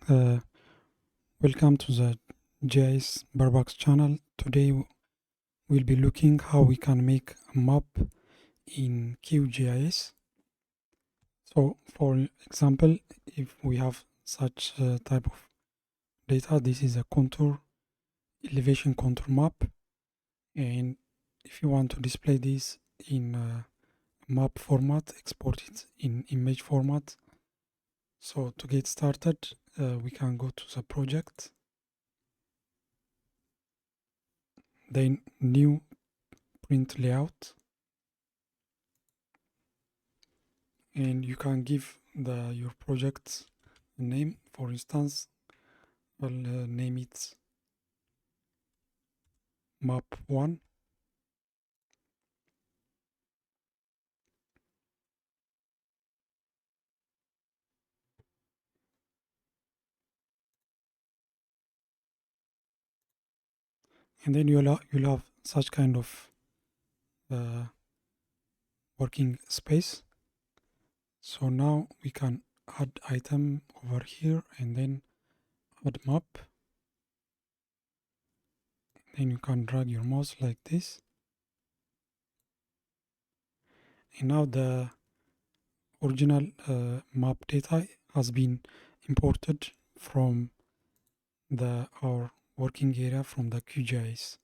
Uh, Welcome to the GIS Barbox channel. Today we'll be looking how we can make a map in QGIS. So for example, if we have such a type of data, this is a elevation contour map. And if you want to display this in map format, export it in image format. So to get started, we can go to the project, then new print layout, and you can give your project a name. For instance, I'll name it map 1, and then you'll have such kind of uh, working space. So now we can add item over here and then add map. Then you can drag your mouse like this, and now the original map data has been imported from our working area from the QGIS.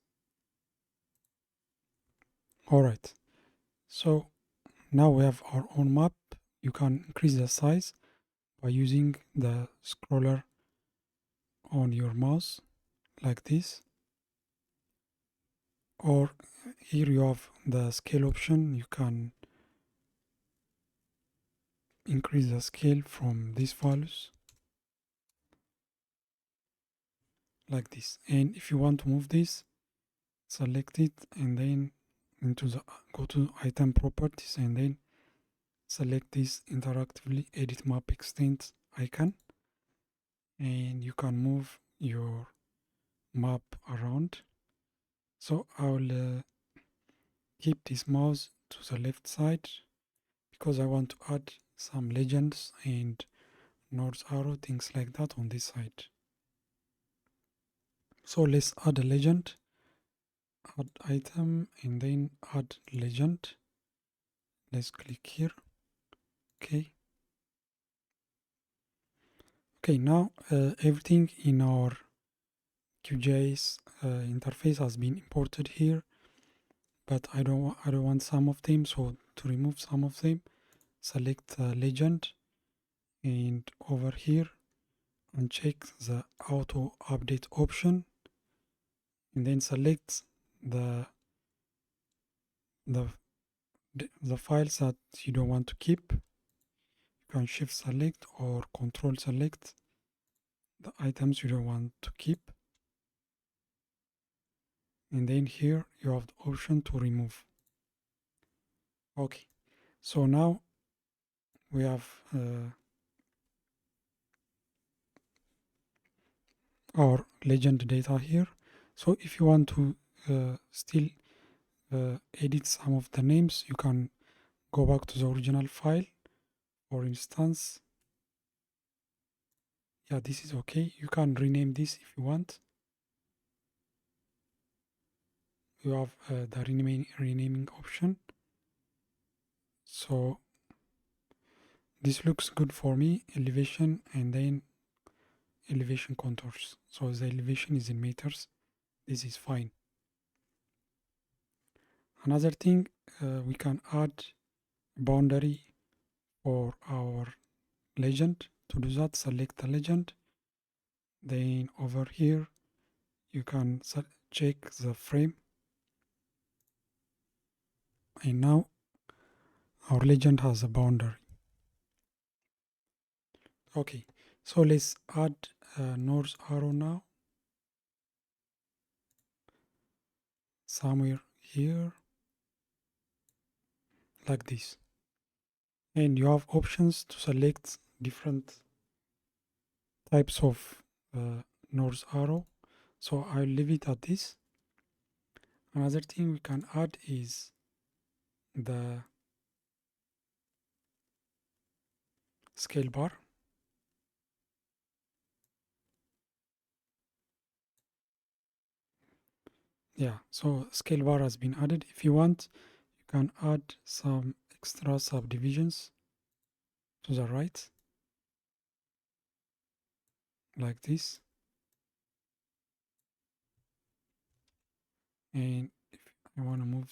Alright, so now we have our own map. You can increase the size by using the scroller on your mouse like this, or here you have the scale option. You can increase the scale from these values like this. And if you want to move this, select it and then go to item properties and then select this interactively edit map extent icon, and you can move your map around. So I'll keep this mouse to the left side because I want to add some legends and north arrow, things like that on this side. So let's add a legend, add item, and then add legend. Let's click here. Okay. Okay, now everything in our QGIS interface has been imported here, but I don't want some of them. So to remove some of them, select legend, and over here uncheck the auto update option, and then select the the the files that you don't want to keep. You can shift select or control select the items you don't want to keep, and then here you have the option to remove. Okay, so now we have our legend data here. So if you want to still edit some of the names, you can go back to the original file. For instance, yeah, this is okay. You can rename this if you want. You have the renaming option. So this looks good for me. Elevation and then elevation contours. So the elevation is in meters. This is fine. Another thing, we can add boundary for our legend. To do that, select the legend. Then over here, you can check the frame. And now our legend has a boundary. Okay, so let's add a north arrow now. Somewhere here, like this. And you have options to select different types of north arrow. So I'll leave it at this. Another thing we can add is the scale bar. Yeah, so scale bar has been added. If you want, you can add some extra subdivisions to the right, like this. And if I want to move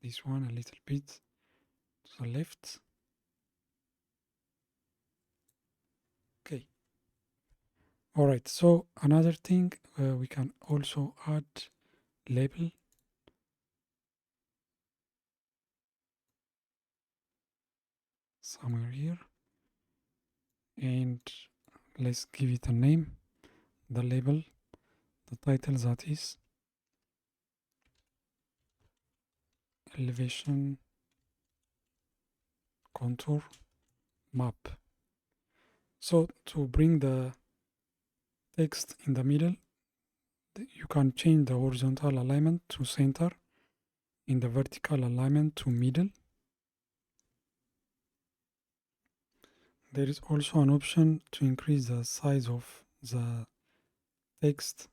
this one a little bit to the left. Okay. All right, so another thing, we can also add label. Somewhere here. And let's give it a name, the label, the title, that is elevation contour map. So to bring the text in the middle, you can change the horizontal alignment to center, in the vertical alignment to middle. There is also an option to increase the size of the text.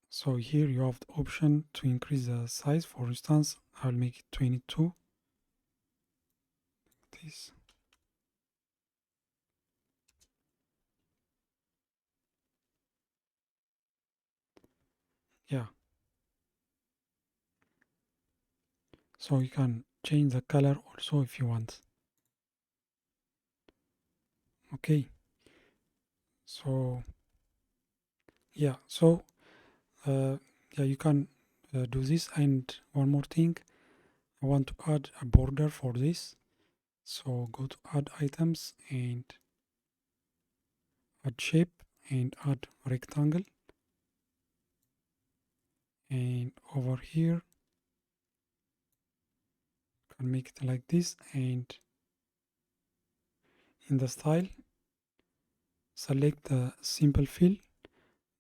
So here you have the option to increase the size. For instance, I'll make it 22. This. Yeah. So you can change the color also if you want. Okay. So yeah. So yeah, you can do this. And one more thing, I want to add a border for this. So go to add items and add shape and add rectangle. And over here, can make it like this. And in the style, select the simple fill,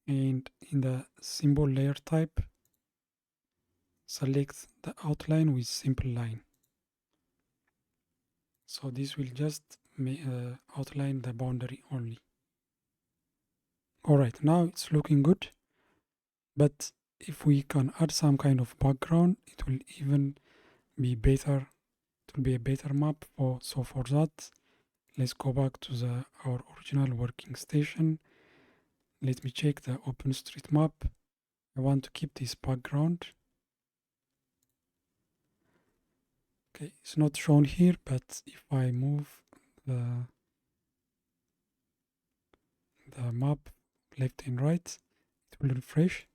and in the symbol layer type, select the outline with simple line. So this will just outline the boundary only. All right, now it's looking good. But if we can add some kind of background, it will even be better. It will be a better map. So for that, let's go back to our original working station. Let me check the OpenStreetMap. I want to keep this background. Okay, it's not shown here, but if I move the map left and right, it will refresh.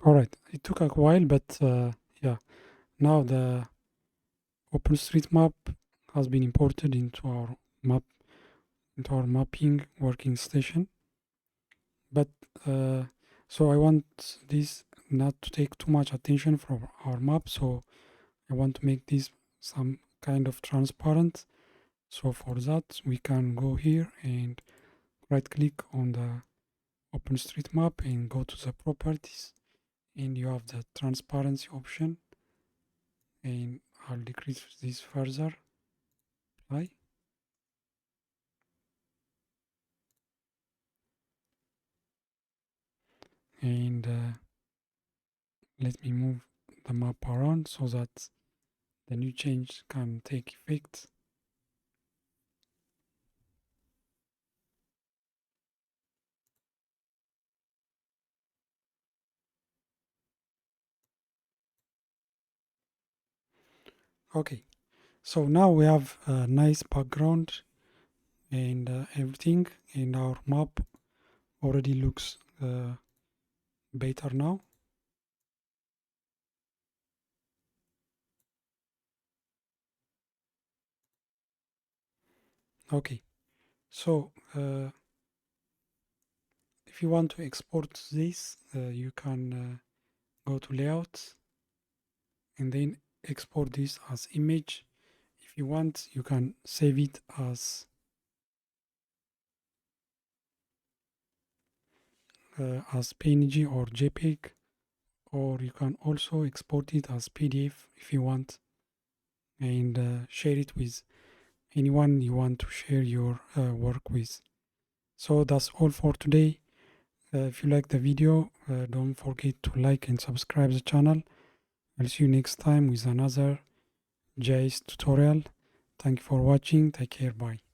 All right, it took a while, but yeah, now the OpenStreetMap has been imported into our mapping working station. But so I want this not to take too much attention from our map, so I want to make this some kind of transparent. So for that, we can go here and right click on the OpenStreetMap and go to the properties, and you have the transparency option, and I'll decrease this further. Apply. And let me move the map around so that the new change can take effect. Okay, so now we have a nice background and everything, and our map already looks better now. Okay, so if you want to export this, you can go to layout and then export this as image. If you want, you can save it as PNG or JPEG, or you can also export it as PDF if you want, and share it with anyone you want to share your work with. So that's all for today. If you like the video, don't forget to like and subscribe the channel. I'll see you next time with another GIS tutorial. Thank you for watching. Take care. Bye.